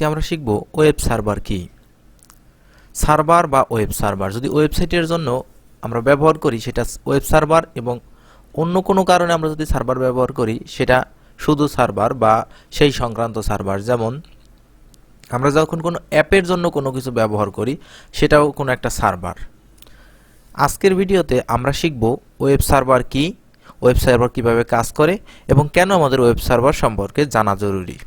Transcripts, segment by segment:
আমরা শিখব web server কি। সার্ভার বা ওয়েব সার্ভার যদি ওয়েবসাইটের জন্য আমরা ব্যবহার করি সেটা ওয়েব সার্ভার, এবং অন্য কোনো কারণে আমরা যদি সার্ভার ব্যবহার করি সেটা শুধু সার্ভার বা সেই সংক্রান্ত সার্ভার। যেমন আমরা যখন কোনো অ্যাপের জন্য কোনো কিছু ব্যবহার করি সেটাও কোনো একটা সার্ভার। আজকের ভিডিওতে আমরা শিখব ওয়েব সার্ভার কি, ওয়েব সার্ভার কিভাবে কাজ করে এবং কেন আমাদের ওয়েব সার্ভার সম্পর্কে জানা জরুরি।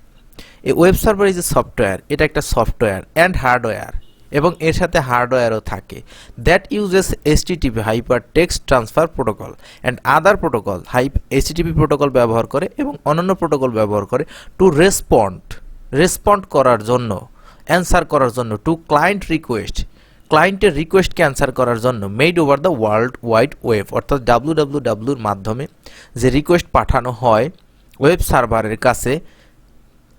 এই web server is a software, এটা একটা সফটওয়্যার অ্যান্ড হার্ডওয়্যার, এবং এর সাথে হার্ডওয়্যারও থাকে। That uses HTTP hyper text transfer protocol and other protocol. HTTP protocol ব্যবহার করে এবং অন্যান্য প্রোটোকল ব্যবহার করে টু রেসপন্ড করার জন্য, অ্যান্সার করার জন্য, টু ক্লায়েন্ট রিকোয়েস্ট, ক্লায়েন্টের রিকোয়েস্টকে অ্যান্সার করার জন্য, made over the world wide web, অর্থাৎ wwwর মাধ্যমে যে রিকোয়েস্ট পাঠানো হয় ওয়েব সার্ভারের কাছে।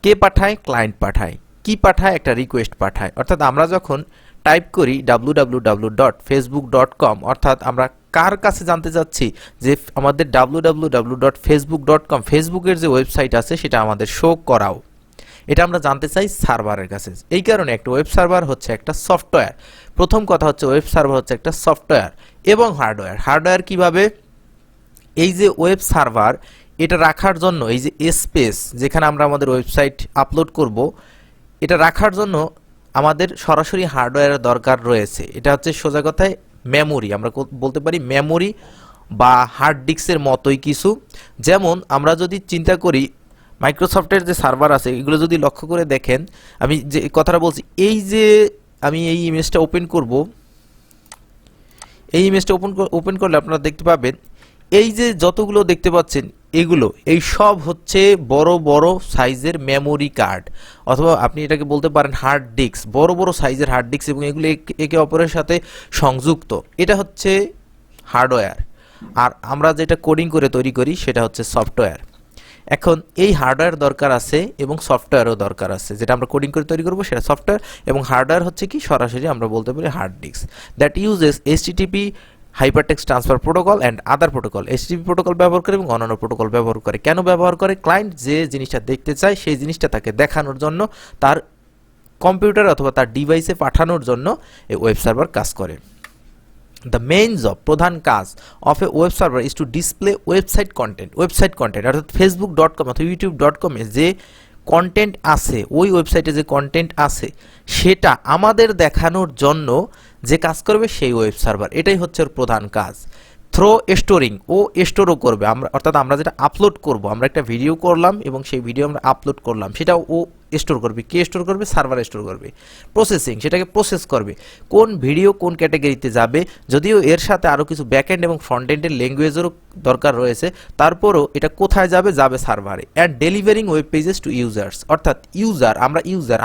কে পাঠায়? ক্লায়েন্ট পাঠায়। কি পাঠায়? একটা রিকোয়েস্ট পাঠায়। অর্থাৎ আমরা যখন টাইপ করি www.facebook.com, অর্থাৎ আমরা কার কাছে জানতে চাচ্ছি যে আমাদের www.facebook.com, ফেসবুকের যে ওয়েবসাইট আছে সেটা আমাদের শো করাও, এটা আমরা জানতে চাই সার্ভারের কাছে। এই কারণে একটা ওয়েব সার্ভার হচ্ছে একটা সফটওয়্যার। প্রথম কথা হচ্ছে ওয়েব সার্ভার হচ্ছে একটা সফটওয়্যার এবং হার্ডওয়্যার। হার্ডওয়্যার কিভাবে? এই যে ওয়েব সার্ভার, এটা রাখার জন্য এই যে স্পেস যেখানে আমরা আমাদের ওয়েবসাইট আপলোড করব, এটা রাখার জন্য আমাদের সরাসরি হার্ডওয়্যারের দরকার রয়েছে। এটা হচ্ছে সোজা কথায় মেমোরি, আমরা বলতে পারি মেমোরি বা হার্ড ডিস্কের মতোই কিছু। যেমন আমরা যদি চিন্তা করি মাইক্রোসফটের যে সার্ভার আছে এগুলো যদি লক্ষ্য করে দেখেন, আমি যে কথাটা বলছি, এই যে আমি এই ইমেজটা ওপেন করব, এই ইমেজটা ওপেন করলে আপনারা দেখতে পাবেন এই যে যতগুলো দেখতে পাচ্ছেন এগুলো, এই সব হচ্ছে বড় বড় সাইজের মেমোরি কার্ড, অথবা আপনি এটাকে বলতে পারেন হার্ড ডিস্ক, বড় বড় সাইজের হার্ড ডিস্ক, এবং এগুলো একে অপরের সাথে সংযুক্ত। এটা হচ্ছে হার্ডওয়্যার। আর আমরা যেটা কোডিং করে তৈরি করি সেটা হচ্ছে সফটওয়্যার। এখন এই হার্ডওয়্যার দরকার আছে এবং সফটওয়্যারও দরকার আছে। যেটা আমরা কোডিং করে তৈরি করবো সেটা সফটওয়্যার, এবং হার্ডওয়্যার হচ্ছে কি সরাসরি আমরা বলতে পারি hard disk. That uses HTTP hypertext transfer protocol and other protocol. HTTP protocol ব্যবহার করে এবং অন্যান্য প্রোটোকল ব্যবহার করে। কেন ব্যবহার করে? ক্লায়েন্ট যে জিনিসটা দেখতে চায় সেই জিনিসটা তাকে দেখানোর জন্য, তার কম্পিউটার অথবা তার ডিভাইসে পাঠানোর জন্য এই ওয়েব সার্ভার কাজ করে। দ্য মেইন জব, প্রধান কাজ of a web server is to display website content. অর্থাৎ facebook.com অথবা youtube.com এ যে কন্টেন্ট আছে, ওই ওয়েবসাইটে যে কন্টেন্ট আছে সেটা আমাদের দেখানোর জন্য যে কাজ করবে সেই ওয়েব সার্ভার, এটাই হচ্ছে ওর প্রধান কাজ। থ্রো স্টোরিং, ও স্টোরও করবে, আমরা অর্থাৎ আমরা যেটা আপলোড করব, আমরা একটা ভিডিও করলাম এবং সেই ভিডিও আমরা আপলোড করলাম, সেটা ও স্টোর করবে। কে স্টোর করবে? সার্ভার স্টোর করবে। প্রসেসিং, সেটাকে প্রসেস করবে, কোন ভিডিও কোন ক্যাটাগরিতে যাবে, যদিও এর সাথে আরও কিছু ব্যাকএন্ড এবং ফ্রন্টএন্ডের ল্যাঙ্গুয়েজেরও দরকার রয়েছে, তারপরও এটা কোথায় যাবে? যাবে সার্ভারে। And delivering web pages to users, অর্থাৎ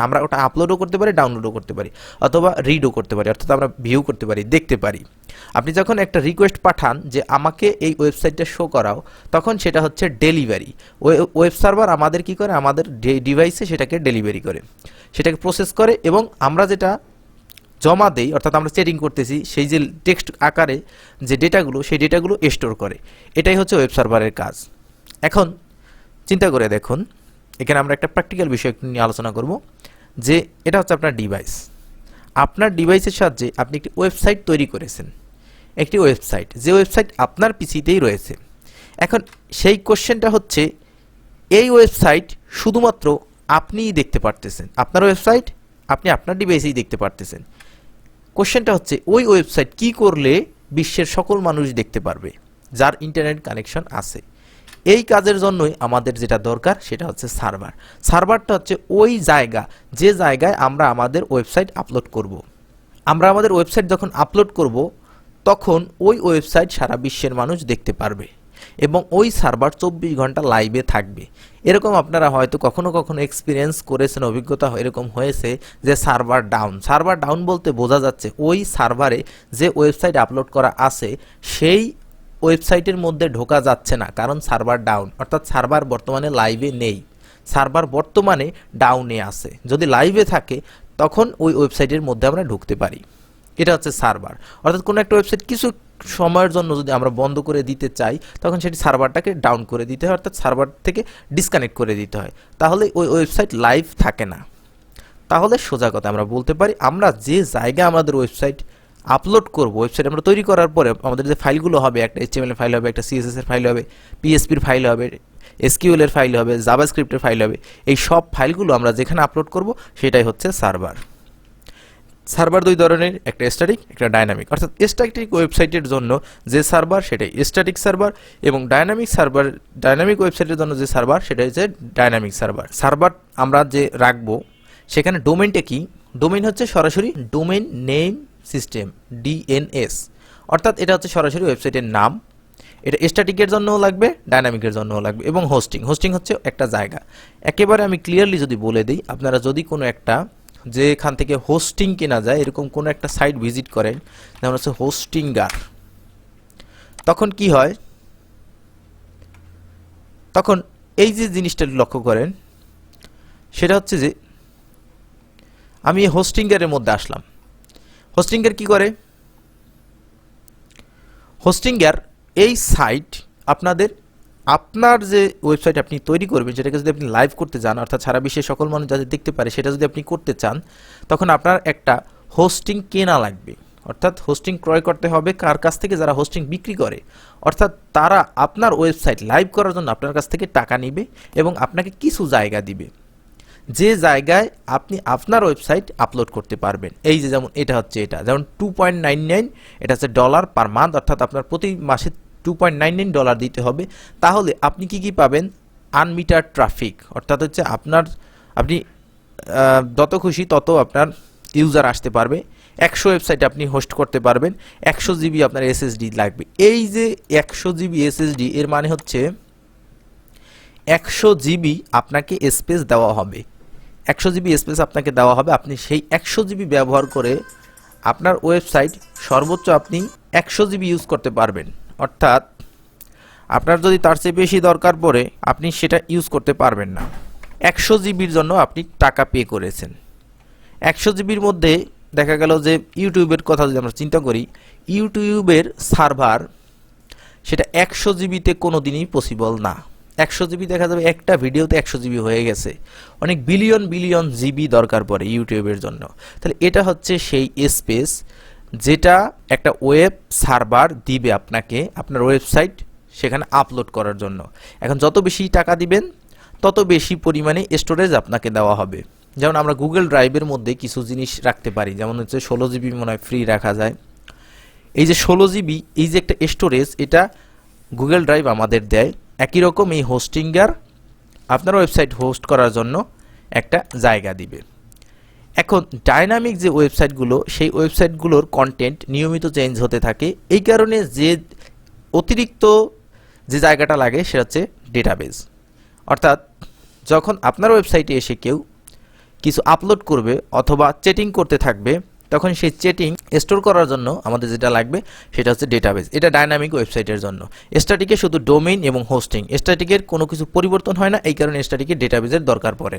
আমরা ওটা আপলোডও করতে পারি, ডাউনলোডও করতে পারি, অথবা রিডও করতে পারি, অর্থাৎ আমরা ভিউ করতে পারি, দেখতে পারি। আপনি যখন একটা রিকোয়েস্ট পাঠান যে আমাকে এই ওয়েবসাইটটা শো করাও, তখন সেটা হচ্ছে ডেলিভারি। ওয়েব সার্ভার আমাদের কি করে? আমাদের ডিভাইসে সেটাকে ডেলিভারি করে, সেটাকে প্রসেস করে, এবং আমরা যেটা জমা দেই, অর্থাৎ আমরা চেটিং করতেছি, সেই যে টেক্সট আকারে যে ডেটাগুলো, সেই ডেটাগুলো স্টোর করে। এটাই হচ্ছে ওয়েব সার্ভারের কাজ। এখন চিন্তা করে দেখুন, এখানে আমরা একটা প্র্যাকটিক্যাল বিষয় নিয়ে আলোচনা করব, যে এটা হচ্ছে আপনার ডিভাইস। আপনার ডিভাইসের সাহায্যে আপনি একটি ওয়েবসাইট তৈরি করেছেন, একটি ওয়েবসাইট, যে ওয়েবসাইট আপনার পিসিতেই রয়েছে। এখন সেই কোশ্চেনটা হচ্ছে, এই ওয়েবসাইট শুধুমাত্র আপনিই দেখতে পারতেছেন, আপনার ওয়েবসাইট আপনি আপনার ডিভাইসেই দেখতে পারতেছেন। কোশ্চেনটা হচ্ছে, ওই ওয়েবসাইট কি করলে বিশ্বের সকল মানুষ দেখতে পারবে যার ইন্টারনেট কানেকশন আছে? এই কাজের জন্যই আমাদের যেটা দরকার সেটা হচ্ছে সার্ভার। সার্ভারটা হচ্ছে ওই জায়গা, যে জায়গায় আমরা আমাদের ওয়েবসাইট আপলোড করব। আমরা আমাদের ওয়েবসাইট যখন আপলোড করব তখন ওই ওয়েবসাইট সারা বিশ্বের মানুষ দেখতে পারবে, এবং ওই সার্ভার 24 ঘন্টা লাইভে থাকবে। এরকম আপনারা হয়তো কখনো কখনো এক্সপিরিয়েন্স করেছেন, অভিজ্ঞতা এরকম হয়েছে যে সার্ভার ডাউন বলতে বোঝা যাচ্ছে ওই সার্ভারে যে ওয়েবসাইট আপলোড করা আছে সেই ওয়েবসাইটের মধ্যে ঢোকা যাচ্ছে না, কারণ সার্ভার ডাউন, অর্থাৎ সার্ভার বর্তমানে লাইভে নেই, সার্ভার বর্তমানে ডাউনে আছে। যদি লাইভে থাকে তখন ওই ওয়েবসাইটের মধ্যে আমরা ঢুকতে পারি। এটা হচ্ছে সার্ভার। অর্থাৎ কোনো একটা ওয়েবসাইট কিছু সময়ের জন্য যদি আমরা বন্ধ করে দিতে চাই, তখন সেটি সার্ভারটাকে ডাউন করে দিতে হয়, অর্থাৎ সার্ভার থেকে ডিসকানেক্ট করে দিতে হয়, তাহলে ওই ওয়েবসাইট লাইভ থাকে না। তাহলে সোজা কথা আমরা বলতে পারি আমরা যে জায়গায় আমাদের ওয়েবসাইট আপলোড করব, ওয়েবসাইট আমরা তৈরি করার পরে আমাদের যে ফাইলগুলো হবে, একটা HTML ফাইল হবে, একটা CSS এর ফাইল হবে, PHP এর ফাইল হবে, SQL এর ফাইল হবে, জাভাস্ক্রিপ্টের ফাইল হবে, এই সব ফাইলগুলো আমরা যেখানে আপলোড করব সেটাই হচ্ছে সার্ভার। সার্ভার দুই ধরনের, একটা স্ট্যাটিক, একটা ডাইনামিক। অর্থাৎ স্ট্যাটিক ওয়েবসাইটের জন্য যে সার্ভার সেটাই স্ট্যাটিক সার্ভার, এবং ডাইনামিক ওয়েবসাইটের জন্য যে সার্ভার সেটা হচ্ছে ডাইনামিক সার্ভার। সার্ভার আমরা যে রাখবো সেখানে ডোমেইনটা কি? ডোমেইন হচ্ছে সরাসরি ডোমেইন নেম সিস্টেম, DNS। অর্থাৎ এটা হচ্ছে সরাসরি ওয়েবসাইটের নাম। এটা স্ট্যাটিকের জন্যও লাগবে, ডাইনামিকের জন্যও লাগবে। এবং হোস্টিং হচ্ছে একটা জায়গা। একেবারে আমি ক্লিয়ারলি যদি বলে দিই, আপনারা যদি কোনো একটা যেখান থেকে হোস্টিং কেনা যায় এরকম কোনো একটা সাইট ভিজিট করেন, যেমন হচ্ছে হোস্টিঙ্গার, তখন কি হয়? তখন এই যে জিনিসটা লক্ষ্য করেন সেটা হচ্ছে যে আমি হোস্টিঙ্গারের মধ্যে আসলাম। হোস্টিঙ্গার কি করে? হোস্টিঙ্গার এই সাইট আপনার যে ওয়েবসাইট আপনি তৈরি করবেন সেটাকে যদি আপনি লাইভ করতে চান, অর্থাৎ সারা বিশ্বের সকল মানুষ যাতে দেখতে পারে, সেটা যদি আপনি করতে চান, তখন আপনার একটা হোস্টিং কেনা লাগবে। অর্থাৎ হোস্টিং ক্রয় করতে হবে কার কাছ থেকে? যারা হোস্টিং বিক্রি করে। অর্থাৎ তারা আপনার ওয়েবসাইট লাইভ করার জন্য আপনার কাছ থেকে টাকা নিবে এবং আপনাকে কিছু জায়গা দিবে, যে জায়গায় আপনি আপনার ওয়েবসাইট আপলোড করতে পারবেন। এই যে যেমন এটা হচ্ছে, এটা যেমন 2.99, এটা হচ্ছে ডলার পার মান্থ, অর্থাৎ আপনার প্রতি মাসে $2.99 দিতে হবে। তাহলে আপনি কি পাবেন? আনমিটার ট্রাফিক, অর্থাৎ হচ্ছে আপনি যত খুশি তত আপনার ইউজার আসতে পারবে। 100 ওয়েবসাইট আপনি হোস্ট করতে পারবেন। 100 GB আপনার SSD লাগবে। এই যে 100 GB SSD এর মানে হচ্ছে 100 GB আপনাকে স্পেস দেওয়া হবে। 100 GB স্পেস আপনাকে দেওয়া হবে। আপনি সেই 100 GB ব্যবহার করে আপনার ওয়েবসাইট সর্বোচ্চ আপনি 100 GB ইউজ করতে পারবেন। অর্থাৎ আপনার যদি তার চেয়ে বেশি দরকার পড়ে আপনি সেটা ইউজ করতে পারবেন না। 100 জিবির জন্য আপনি টাকা পে করেছেন। 100 জিবির মধ্যে দেখা গেল যে ইউটিউবের কথা যদি আমরা চিন্তা করি, ইউটিউবের সার্ভার সেটা 100 জিবিতে কোনো দিনই পসিবল না। 100 জিবি দেখা যাবে একটা ভিডিওতে 100 জিবি হয়ে গেছে, অনেক বিলিয়ন জিবি দরকার পড়ে ইউটিউবের জন্য। তাহলে এটা হচ্ছে সেই স্পেস যেটা একটা ওয়েব সার্ভার দিবে আপনাকে আপনার ওয়েবসাইট সেখানে আপলোড করার জন্য। এখন যত বেশি টাকা দিবেন তত বেশি পরিমাণে স্টোরেজ আপনাকে দেওয়া হবে। যেমন আমরা গুগল ড্রাইভের মধ্যে কিছু জিনিস রাখতে পারি, যেমন হচ্ছে 16 জিবি মনে হয় ফ্রি রাখা যায়। এই যে 16 জিবি, এই যে একটা স্টোরেজ, এটা গুগল ড্রাইভ আমাদের দেয়। একই রকম এই হোস্টিঙ্গার আপনার ওয়েবসাইট হোস্ট করার জন্য একটা জায়গা দিবে। এখন ডাইনামিক যে ওয়েবসাইটগুলো, সেই ওয়েবসাইটগুলোর কন্টেন্ট নিয়মিত চেঞ্জ হতে থাকে। এই কারণে যে অতিরিক্ত যে জায়গাটা লাগে সেটা হচ্ছে ডেটাবেস। অর্থাৎ যখন আপনার ওয়েবসাইটে এসে কেউ কিছু আপলোড করবে অথবা চ্যাটিং করতে থাকবে, তখন সেই চ্যাটিং স্টোর করার জন্য আমাদের যেটা লাগবে সেটা হচ্ছে ডেটাবেস। এটা ডাইনামিক ওয়েবসাইটের জন্য। স্ট্যাটিকে শুধু ডোমেইন এবং হোস্টিং, স্ট্যাটিকের কোনো কিছু পরিবর্তন হয় না, এই কারণে স্ট্যাটিকের ডেটাবেসের দরকার পড়ে।